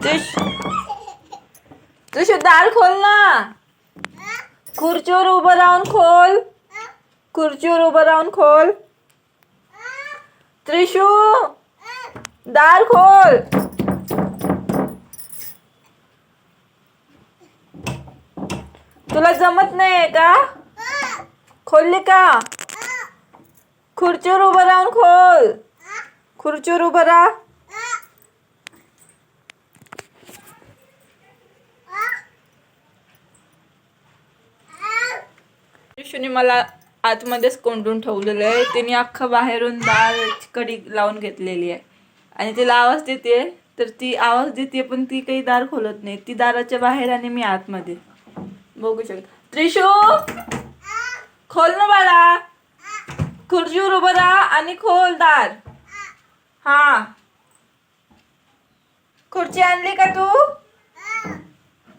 त्रिश त्रिशू दार खोल ना. खुर्चीवर उभं राहून खोल. खुर्चीवर उभं राहून खोल. त्रिशू दार खोल. तुला जमत नाहीये का? खोलली का? खुर्चीवर उभं राहून खोल. खुर्चीवर उभं राहा. त्रिशूने मला आतमध्येच कोंडून ठेवलेलं आहे. तिने अख्खं बाहेरून दार कडी लावून घेतलेली आहे आणि तिला आवाज देते, तर ती आवाज देते पण ती काही दार खोलत नाही. ती दाराच्या बाहेर आणि मी आतमध्ये. बघू शकता. त्रिशू खोल ना बाळा. खुर्चीवर उभं राहा आणि खोल दार. हा, खुर्ची आणली का तू?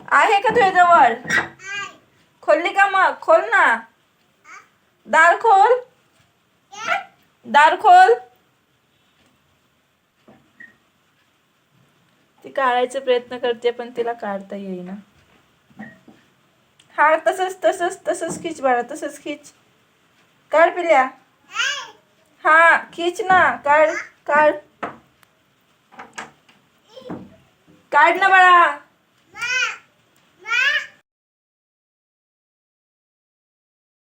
आहे का तुझ्याजवळ? खोलली का? मग खोल ना. दार खोल. दार खोल. ती काढायचा प्रयत्न करते पण तिला काढता येईना. हा, तसंच तसंच तसंच खीच बाळा, तसंच खीच. काढ पिल्या. हा, खीच ना. काढ काढ काढ ना बाळा.